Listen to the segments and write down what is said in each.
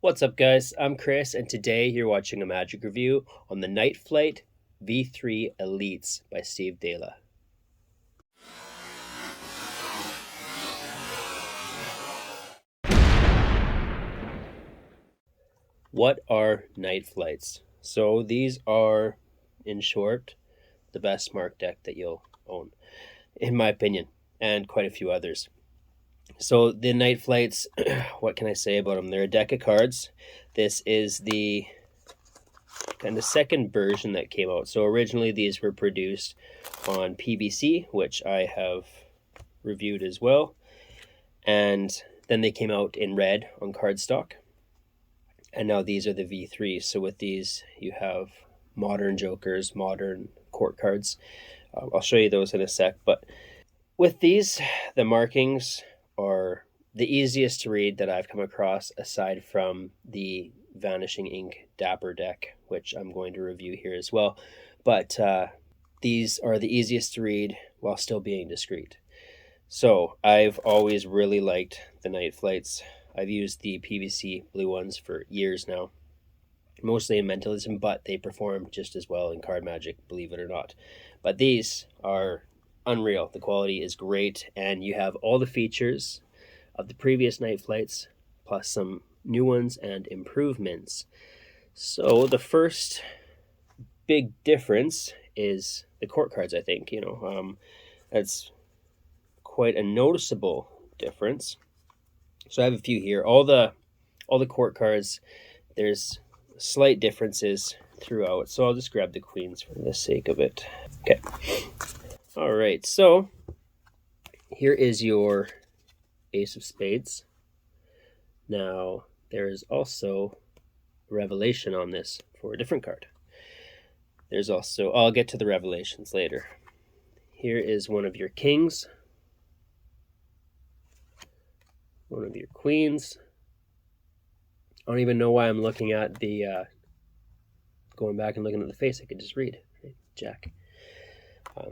What's up, guys? I'm Chris, and today you're watching a magic review on the Night Flight V3 Elites by Dela. What are Night Flights? So these are, in short, the best mark deck that you'll own, in my opinion, and quite a few others. So the Night Flights, what can I say about them? They're a deck of cards. This is the kind of second version that came out. So originally these were produced on PBC, which I have reviewed as well. And then they came out in red on cardstock. And now these are the V3s. So with these, you have modern jokers, modern court cards. I'll show you those in a sec. But with these, the markings are the easiest to read that I've come across, aside from the Vanishing Ink Dapper deck, which I'm going to review here as well. But these are the easiest to read while still being discreet. So I've always really liked the Night Flights. I've used the PVC blue ones for years now, mostly in Mentalism, but they perform just as well in Card Magic, believe it or not. But these are unreal. The quality is great, and you have all the features of the previous Night Flights, plus some new ones and improvements. So the first big difference is the court cards, I think. That's quite a noticeable difference. So I have a few here. All the court cards, there's slight differences throughout. So I'll just grab the queens for the sake of it. Okay. All right. So here is your Ace of Spades. Now there is also revelation on this for a different card. There's also, I'll get to the revelations later. Here is one of your kings, one of your queens. I don't even know why I'm looking at the, going back and looking at the face. I could just read, right? Jack.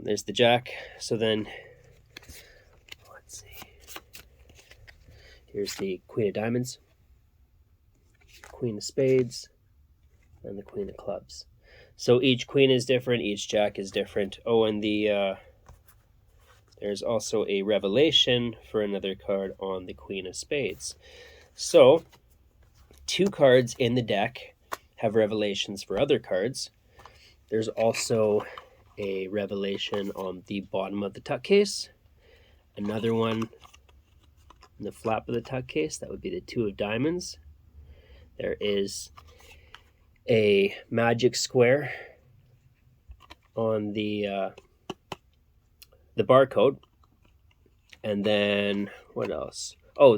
There's the Jack. So then, let's see. Here's the Queen of Diamonds, Queen of Spades, and the Queen of Clubs. So each queen is different, each jack is different. Oh, and there's also a revelation for another card on the Queen of Spades. So 2 cards in the deck have revelations for other cards. There's also a revelation on the bottom of the tuck case. Another one in the flap of the tuck case, that would be the 2 of diamonds. There is a magic square on the barcode. And then what else? Oh,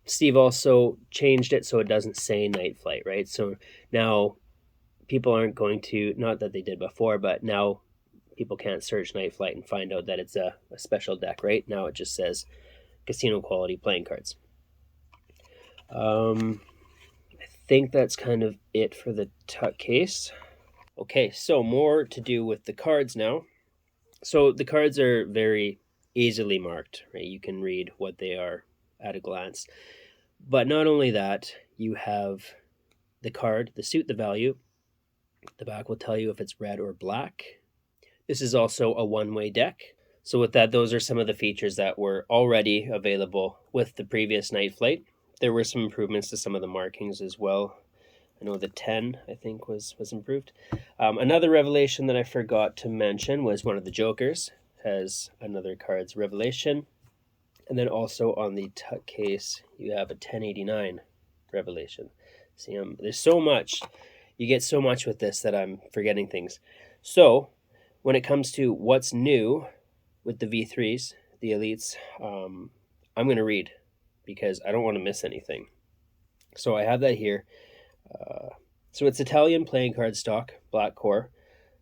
Steve also changed it so it doesn't say Night Flight, right? So now people aren't going to, not that they did before, but now people can't search Night Flight and find out that it's a special deck, right? Now it just says casino quality playing cards. I think that's kind of it for the tuck case. Okay, so more to do with the cards now. So the cards are very easily marked, right? You can read what they are at a glance. But not only that, you have the card, the suit, the value. The back will tell you if it's red or black. This is also a one-way deck. So with that, those are some of the features that were already available with the previous Night Flight. There were some improvements to some of the markings as well. I know the 10, I think, was improved. Another revelation that I forgot to mention was one of the jokers has another card's revelation. And then also on the tuck case, you have a 1089 revelation. See, there's so much. You get so much with this that I'm forgetting things. So when it comes to what's new with the V3s, the Elites, I'm going to read because I don't want to miss anything. So I have that here. So it's Italian playing card stock, black core,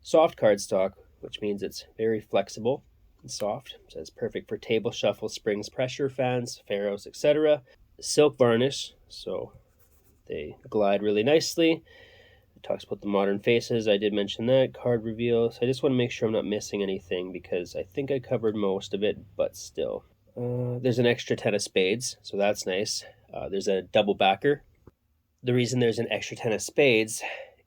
soft card stock, which means it's very flexible and soft. So it's perfect for table shuffle, springs, pressure fans, faros, etc. Silk Varnish, so they glide really nicely. It talks about the modern faces. I did mention that. Card reveals. I just want to make sure I'm not missing anything because I think I covered most of it, but still. There's an extra 10 of spades, so that's nice. There's a double backer. the reason there's an extra 10 of spades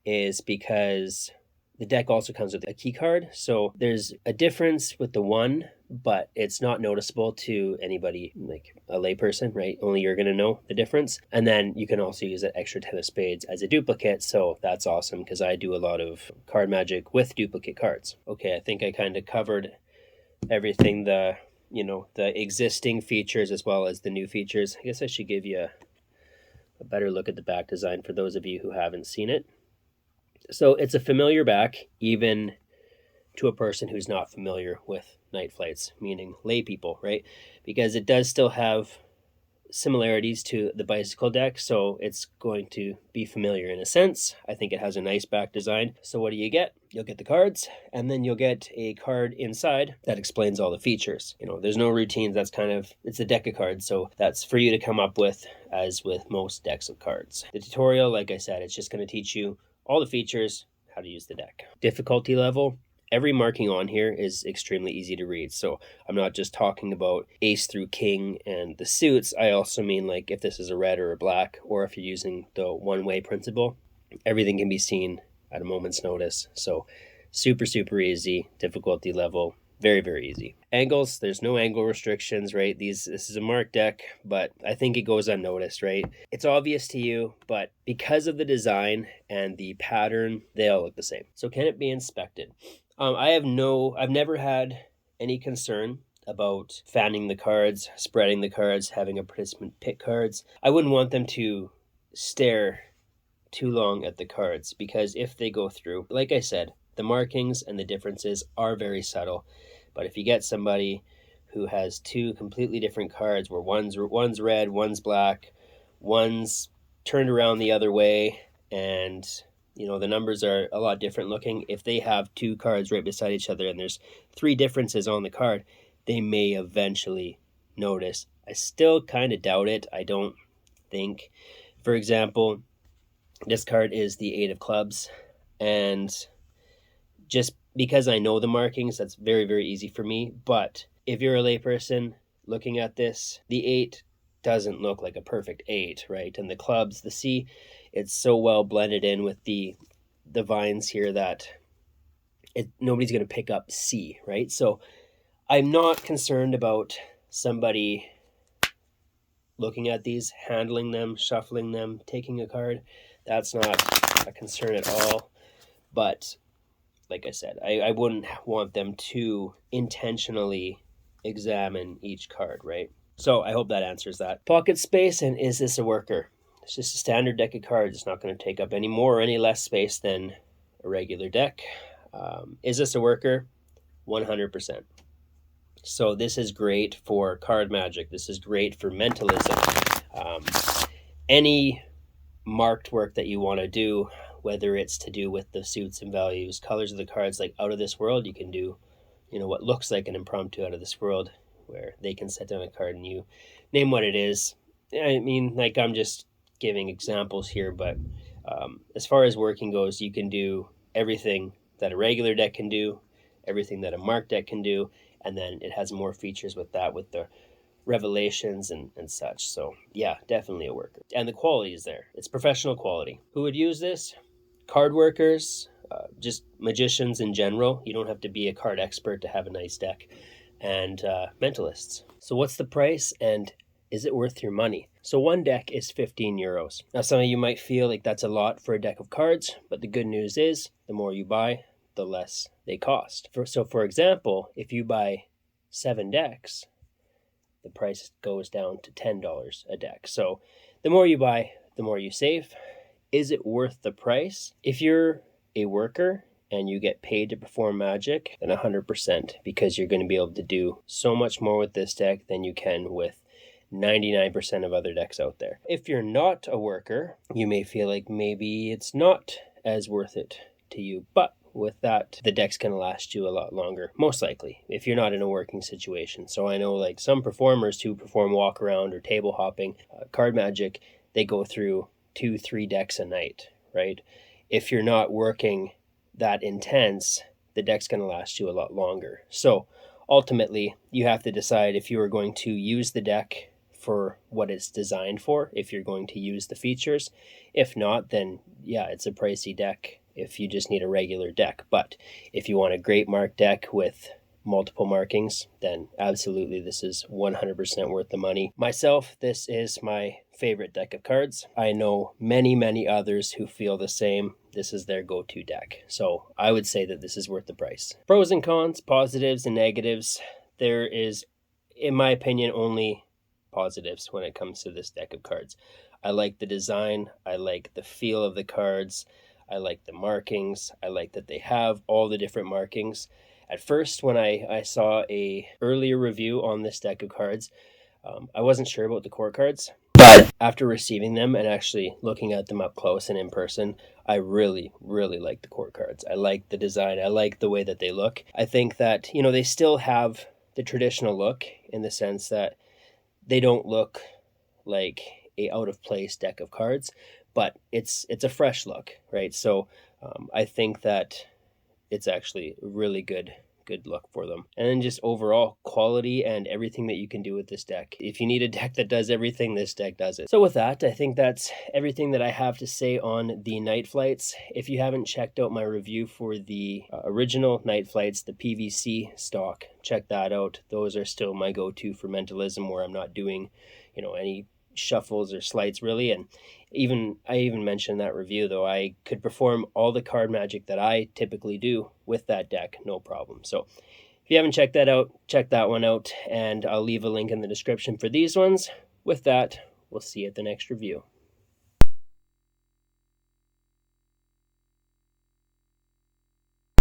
is because the deck also comes with a key card. So there's a difference with the one, but it's not noticeable to anybody like a layperson, right? Only you're going to know the difference. And then you can also use that extra 10 of spades as a duplicate. So that's awesome because I do a lot of card magic with duplicate cards. Okay, I think I kind of covered everything, the existing features as well as the new features. I guess I should give you a better look at the back design for those of you who haven't seen it. So it's a familiar back, even to a person who's not familiar with night flights, meaning lay people, right? Because it does still have similarities to the bicycle deck, so it's going to be familiar in a sense. I think it has a nice back design. So what do you get? You'll get the cards, and then you'll get a card inside that explains all the features. There's no routines. It's a deck of cards, so that's for you to come up with, as with most decks of cards. The tutorial, like I said, it's just going to teach you all the features, how to use the deck. Difficulty level. Every marking on here is extremely easy to read. So I'm not just talking about ace through king and the suits. I also mean like if this is a red or a black, or if you're using the one-way principle, everything can be seen at a moment's notice. So super, super easy. Difficulty level, very, very easy. Angles, there's no angle restrictions, right? This is a marked deck, but I think it goes unnoticed, right? It's obvious to you, but because of the design and the pattern, they all look the same. So can it be inspected? I've never had any concern about fanning the cards, spreading the cards, having a participant pick cards. I wouldn't want them to stare too long at the cards, because if they go through, like I said, the markings and the differences are very subtle. But if you get somebody who has two completely different cards where one's red, one's black, one's turned around the other way, and the numbers are a lot different looking, if they have two cards right beside each other and there's three differences on the card, they may eventually notice. I still kind of doubt it. I don't think, for example, this card is the 8 of clubs, and just because I know the markings, that's very, very easy for me. But if you're a layperson looking at this, the 8 doesn't look like a perfect 8, right? And the clubs, the C, it's so well blended in with the vines here that nobody's going to pick up C, right? So I'm not concerned about somebody looking at these, handling them, shuffling them, taking a card. That's not a concern at all. But like I said, I wouldn't want them to intentionally examine each card, right? So I hope that answers that. Pocket space, and is this a worker? It's just a standard deck of cards. It's not going to take up any more or any less space than a regular deck. Is this a worker? 100%. So this is great for card magic. This is great for mentalism. Any marked work that you want to do, whether it's to do with the suits and values, colors of the cards, like Out of This World, you can do, what looks like an impromptu Out of This World, where they can set down a card and you name what it is. I mean, like, I'm just giving examples here, but as far as working goes, you can do everything that a regular deck can do, everything that a marked deck can do, and then it has more features with the revelations and such. So yeah, definitely a worker. And the quality is there. It's professional quality. Who would use this? Card workers, just magicians in general. You don't have to be a card expert to have a nice deck. And mentalists. So what's the price, and is it worth your money? So one deck is 15 euros. Now some of you might feel like that's a lot for a deck of cards, but the good news is the more you buy, the less they cost. So for example, if you buy 7 decks, the price goes down to $10 a deck. So the more you buy, the more you save. Is it worth the price? If you're a worker and you get paid to perform magic, then 100%, because you're going to be able to do so much more with this deck than you can with 99% of other decks out there. If you're not a worker, you may feel like maybe it's not as worth it to you, but with that, the deck's going to last you a lot longer, most likely, if you're not in a working situation. So I know like some performers who perform walk around or table hopping, card magic, they go through 2-3 decks a night, right? If you're not working that intense, the deck's going to last you a lot longer. So ultimately, you have to decide if you are going to use the deck for what it's designed for if you're going to use the features. If not, then yeah, it's a pricey deck if you just need a regular deck. But if you want a great mark deck with multiple markings, then absolutely this is 100% worth the money. Myself, this is my favorite deck of cards. I know many others who feel the same. This is their go-to deck. So I would say that this is worth the price. Pros and cons, positives and negatives. There is, in my opinion, only positives when it comes to this deck of cards. I like the design. I like the feel of the cards. I like the markings. I like that they have all the different markings. At first, when I saw a earlier review on this deck of cards, I wasn't sure about the core cards. But after receiving them and actually looking at them up close and in person, I really like the core cards. I like the design. I like the way that they look. I think that, they still have the traditional look in the sense that they don't look like a out of place deck of cards, but it's a fresh look, right? So I think that it's actually a really good look for them. And then just overall quality and everything that you can do with this deck. If you need a deck that does everything, this deck does it. So with that, I think that's everything that I have to say on the Night Flights. If you haven't checked out my review for the original Night Flights, the PVC stock, check that out. Those are still my go-to for mentalism, where I'm not doing, any shuffles or sleights really. And I even mentioned that review, though, I could perform all the card magic that I typically do with that deck, no problem. So if you haven't checked that out, check that one out, and I'll leave a link in the description for these ones. With that, we'll see you at the next review.